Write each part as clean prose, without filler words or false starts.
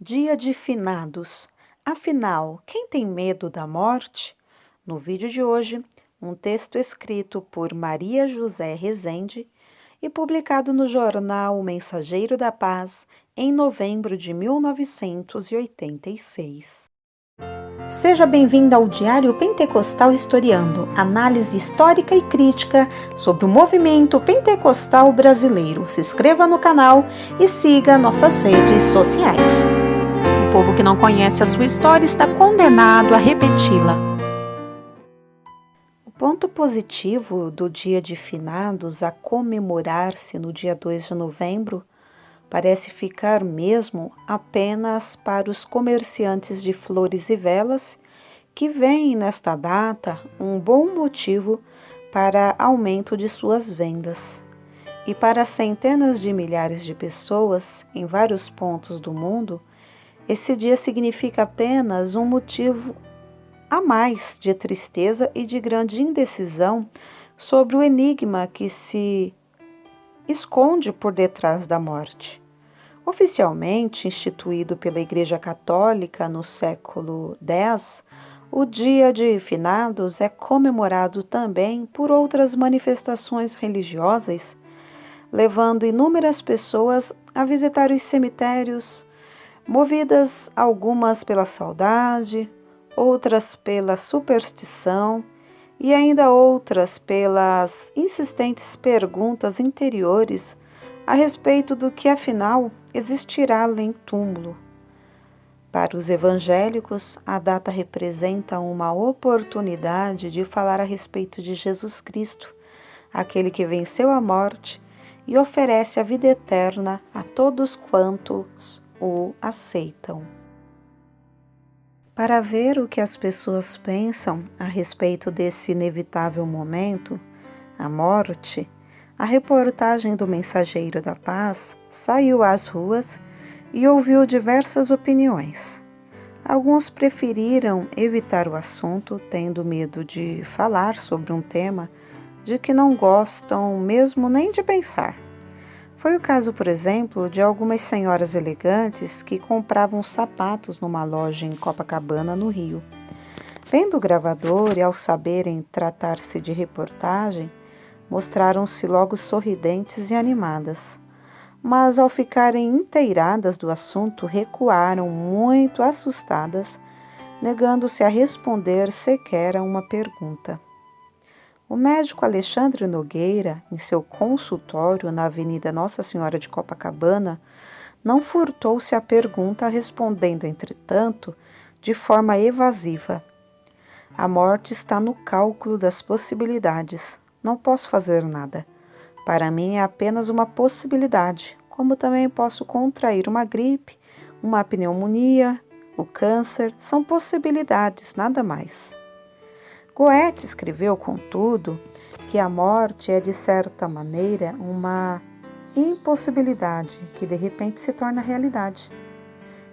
Dia de Finados. Afinal, quem tem medo da morte? No vídeo de hoje, um texto escrito por Maria José Rezende e publicado no jornal O Mensageiro da Paz em novembro de 1986. Seja bem-vindo ao Diário Pentecostal Historiando, análise histórica e crítica sobre o movimento pentecostal brasileiro. Se inscreva no canal e siga nossas redes sociais. O povo que não conhece a sua história está condenado a repeti-la. O ponto positivo do Dia de Finados a comemorar-se no dia 2 de novembro parece ficar mesmo apenas para os comerciantes de flores e velas, que veem nesta data um bom motivo para aumento de suas vendas. E para centenas de milhares de pessoas em vários pontos do mundo, esse dia significa apenas um motivo a mais de tristeza e de grande indecisão sobre o enigma que se esconde por detrás da morte. Oficialmente instituído pela Igreja Católica no século X, o Dia de Finados é comemorado também por outras manifestações religiosas, levando inúmeras pessoas a visitar os cemitérios, movidas algumas pela saudade, outras pela superstição e ainda outras pelas insistentes perguntas interiores a respeito do que afinal existirá além túmulo. Para os evangélicos, a data representa uma oportunidade de falar a respeito de Jesus Cristo, aquele que venceu a morte e oferece a vida eterna a todos quantos o aceitam. Para ver o que as pessoas pensam a respeito desse inevitável momento, a morte, a reportagem do Mensageiro da Paz saiu às ruas e ouviu diversas opiniões. Alguns preferiram evitar o assunto, tendo medo de falar sobre um tema de que não gostam mesmo nem de pensar. Foi o caso, por exemplo, de algumas senhoras elegantes que compravam sapatos numa loja em Copacabana, no Rio. Vendo o gravador e ao saberem tratar-se de reportagem, mostraram-se logo sorridentes e animadas. Mas ao ficarem inteiradas do assunto, recuaram muito assustadas, negando-se a responder sequer a uma pergunta. O médico Alexandre Nogueira, em seu consultório na Avenida Nossa Senhora de Copacabana, não furtou-se à pergunta, respondendo, entretanto, de forma evasiva: "A morte está no cálculo das possibilidades. Não posso fazer nada. Para mim é apenas uma possibilidade, como também posso contrair uma gripe, uma pneumonia, o câncer, são possibilidades, nada mais." Goethe escreveu, contudo, que a morte é, de certa maneira, uma impossibilidade que de repente se torna realidade.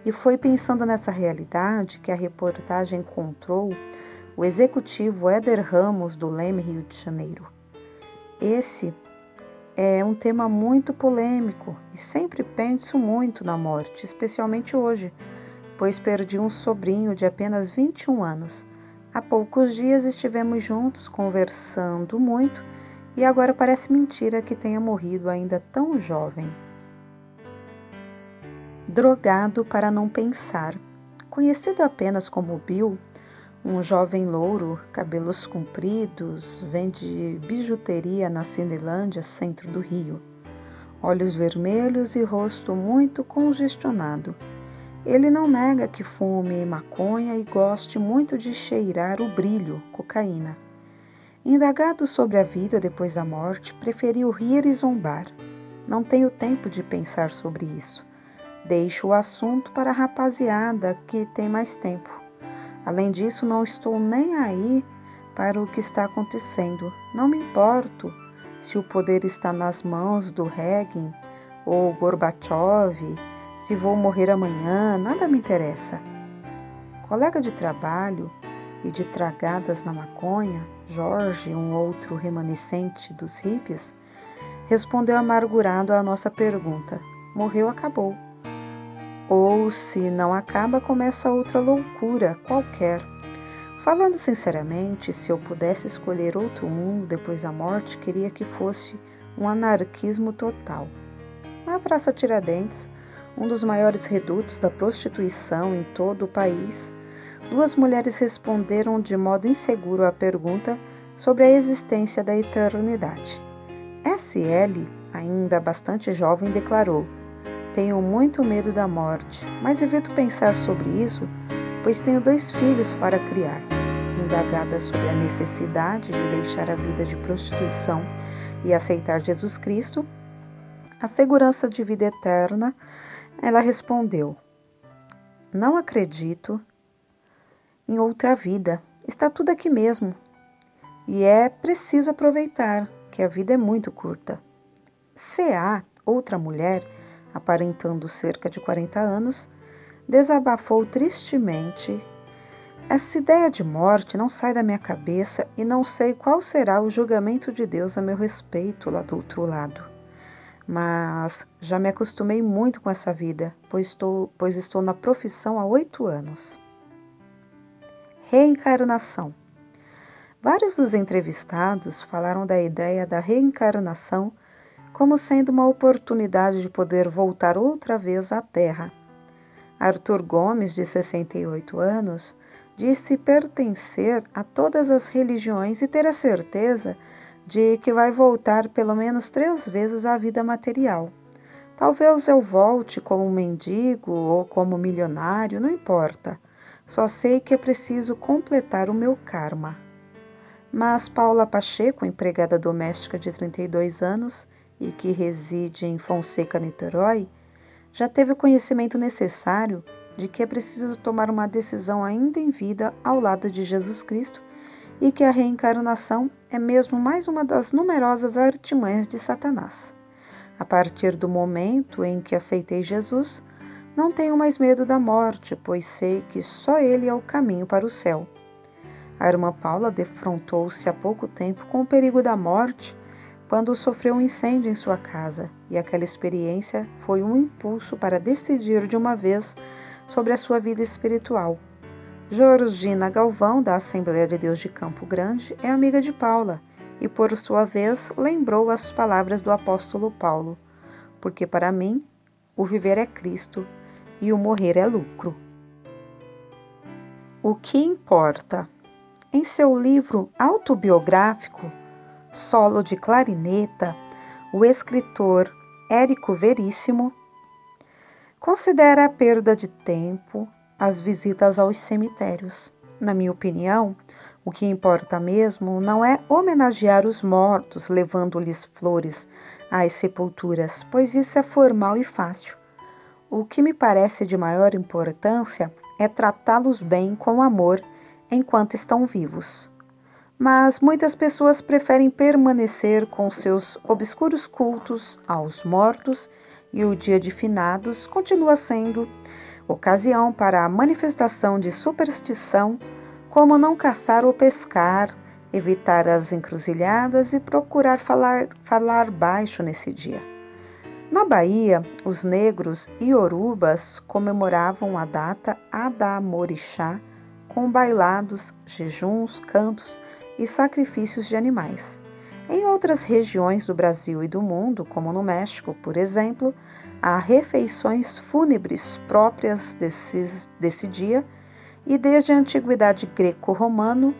E foi pensando nessa realidade que a reportagem encontrou o executivo Éder Ramos, do Leme, Rio de Janeiro. Esse é um tema muito polêmico e sempre penso muito na morte, especialmente hoje, pois perdi um sobrinho de apenas 21 anos. Há poucos dias estivemos juntos conversando muito e agora parece mentira que tenha morrido ainda tão jovem. Drogado para não pensar. Conhecido apenas como Bill, um jovem louro, cabelos compridos, vende bijuteria na Cinelândia, centro do Rio. Olhos vermelhos e rosto muito congestionado. Ele não nega que fume maconha e goste muito de cheirar o brilho, cocaína. Indagado sobre a vida depois da morte, preferiu rir e zombar. Não tenho tempo de pensar sobre isso. Deixo o assunto para a rapaziada que tem mais tempo. Além disso, não estou nem aí para o que está acontecendo. Não me importo se o poder está nas mãos do Reagan ou Gorbachev, se vou morrer amanhã, nada me interessa. Colega de trabalho e de tragadas na maconha, Jorge, um outro remanescente dos hippies, respondeu amargurado à nossa pergunta: "Morreu, acabou." ou se não acaba, começa outra loucura qualquer. Falando sinceramente, se eu pudesse escolher outro mundo depois da morte, queria que fosse um anarquismo total. Na Praça Tiradentes, um dos maiores redutos da prostituição em todo o país, duas mulheres responderam de modo inseguro à pergunta sobre a existência da eternidade. S.L., ainda bastante jovem, declarou: "Tenho muito medo da morte, mas evito pensar sobre isso, pois tenho 2 filhos para criar." Indagada sobre a necessidade de deixar a vida de prostituição e aceitar Jesus Cristo, a segurança de vida eterna, ela respondeu: "Não acredito em outra vida. Está tudo aqui mesmo. E é preciso aproveitar, que a vida é muito curta." C.A., outra mulher, aparentando cerca de 40 anos, desabafou tristemente: "Essa ideia de morte não sai da minha cabeça e não sei qual será o julgamento de Deus a meu respeito lá do outro lado. Mas já me acostumei muito com essa vida, pois estou na profissão há 8 anos." Reencarnação. Vários dos entrevistados falaram da ideia da reencarnação como sendo uma oportunidade de poder voltar outra vez à Terra. Arthur Gomes, de 68 anos, disse pertencer a todas as religiões e ter a certeza de que vai voltar pelo menos 3 vezes à vida material. "Talvez eu volte como mendigo ou como milionário, não importa. Só sei que é preciso completar o meu karma." Mas Paula Pacheco, empregada doméstica de 32 anos e que reside em Fonseca, Niterói, já teve o conhecimento necessário de que é preciso tomar uma decisão ainda em vida ao lado de Jesus Cristo e que a reencarnação é mesmo mais uma das numerosas artimanhas de Satanás. "A partir do momento em que aceitei Jesus, não tenho mais medo da morte, pois sei que só Ele é o caminho para o céu." A irmã Paula defrontou-se há pouco tempo com o perigo da morte quando sofreu um incêndio em sua casa, e aquela experiência foi um impulso para decidir de uma vez sobre a sua vida espiritual. Georgina Galvão, da Assembleia de Deus de Campo Grande, é amiga de Paula e, por sua vez, lembrou as palavras do apóstolo Paulo: "Porque para mim o viver é Cristo e o morrer é lucro." O que importa? Em seu livro autobiográfico, Solo de Clarineta, o escritor Érico Veríssimo considera a perda de tempo as visitas aos cemitérios. Na minha opinião, o que importa mesmo não é homenagear os mortos levando-lhes flores às sepulturas, pois isso é formal e fácil. O que me parece de maior importância é tratá-los bem com amor enquanto estão vivos. Mas muitas pessoas preferem permanecer com seus obscuros cultos aos mortos, e o dia de finados continua sendo ocasião para a manifestação de superstição, como não caçar ou pescar, evitar as encruzilhadas e procurar falar baixo nesse dia. Na Bahia, os negros iorubas comemoravam a data Adamorixá com bailados, jejuns, cantos e sacrifícios de animais. Em outras regiões do Brasil e do mundo, como no México, por exemplo, há refeições fúnebres próprias desse dia, e desde a antiguidade greco-romana,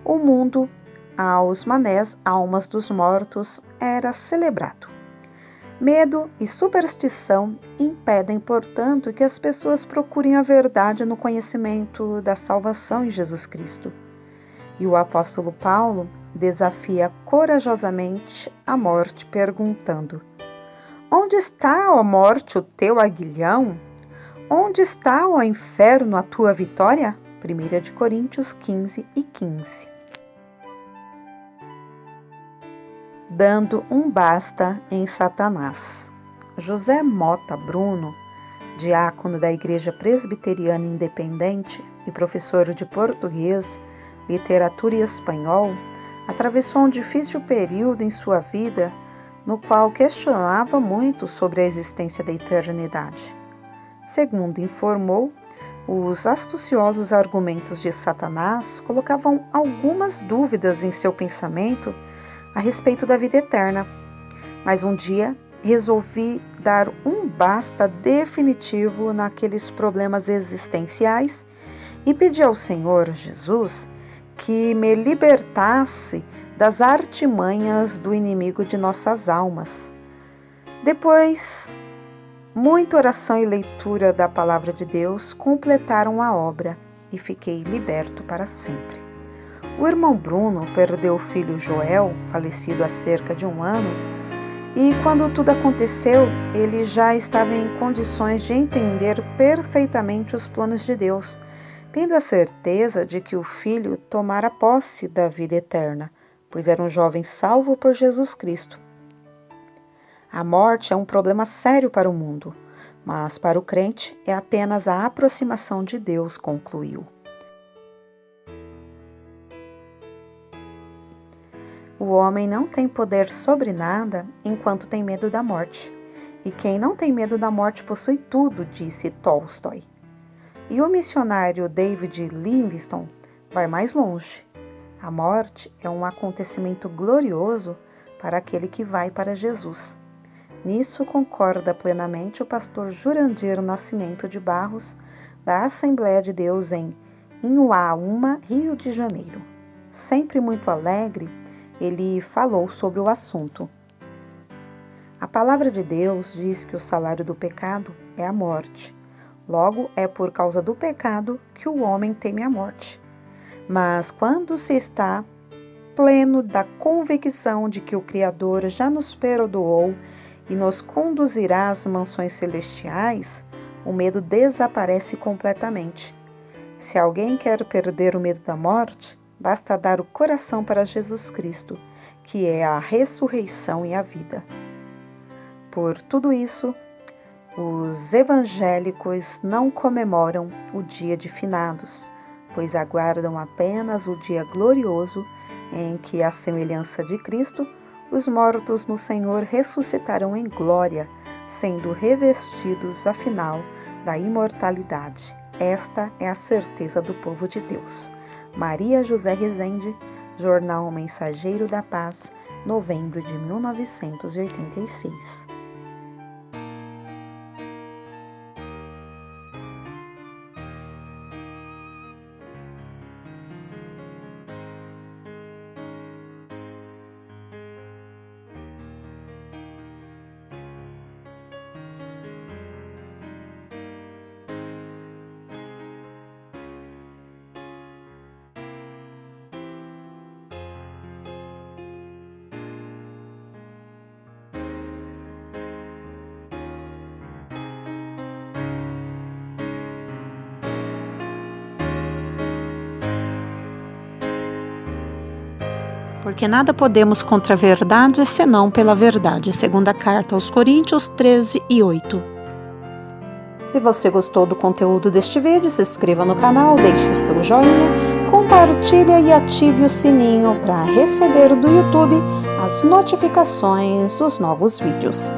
o mundo aos manés, almas dos mortos, era celebrado. Medo e superstição impedem, portanto, que as pessoas procurem a verdade no conhecimento da salvação em Jesus Cristo. E o apóstolo Paulo desafia corajosamente a morte, perguntando: "Onde está, ó morte, o teu aguilhão? Onde está, ó inferno, a tua vitória?" 1 Coríntios 15:15. Dando um basta em Satanás. José Mota Bruno, diácono da Igreja Presbiteriana Independente e professor de português, literatura e espanhol, atravessou um difícil período em sua vida no qual questionava muito sobre a existência da eternidade. Segundo informou, os astuciosos argumentos de Satanás colocavam algumas dúvidas em seu pensamento a respeito da vida eterna. Mas um dia resolvi dar um basta definitivo naqueles problemas existenciais e pedi ao Senhor Jesus que me libertasse das artimanhas do inimigo de nossas almas. Depois, muita oração e leitura da palavra de Deus completaram a obra e fiquei liberto para sempre. O irmão Bruno perdeu o filho Joel, falecido há cerca de 1 ano, e quando tudo aconteceu, ele já estava em condições de entender perfeitamente os planos de Deus, tendo a certeza de que o filho tomara posse da vida eterna, pois era um jovem salvo por Jesus Cristo. A morte é um problema sério para o mundo, mas para o crente é apenas a aproximação de Deus, concluiu. O homem não tem poder sobre nada enquanto tem medo da morte. E quem não tem medo da morte possui tudo, disse Tolstói. E o missionário David Livingstone vai mais longe. A morte é um acontecimento glorioso para aquele que vai para Jesus. Nisso concorda plenamente o pastor Jurandir Nascimento de Barros, da Assembleia de Deus em Inhuaúma, Rio de Janeiro. Sempre muito alegre, ele falou sobre o assunto. A palavra de Deus diz que o salário do pecado é a morte. Logo, é por causa do pecado que o homem teme a morte. Mas quando se está pleno da convicção de que o Criador já nos perdoou e nos conduzirá às mansões celestiais, o medo desaparece completamente. Se alguém quer perder o medo da morte, basta dar o coração para Jesus Cristo, que é a ressurreição e a vida. Por tudo isso, os evangélicos não comemoram o dia de finados, pois aguardam apenas o dia glorioso em que, à semelhança de Cristo, os mortos no Senhor ressuscitarão em glória, sendo revestidos, afinal, da imortalidade. Esta é a certeza do povo de Deus. Maria José Rezende, Jornal Mensageiro da Paz, novembro de 1986. Porque nada podemos contra a verdade, senão pela verdade. Segunda carta aos Coríntios 13:8. Se você gostou do conteúdo deste vídeo, se inscreva no canal, deixe o seu joinha, compartilhe e ative o sininho para receber do YouTube as notificações dos novos vídeos.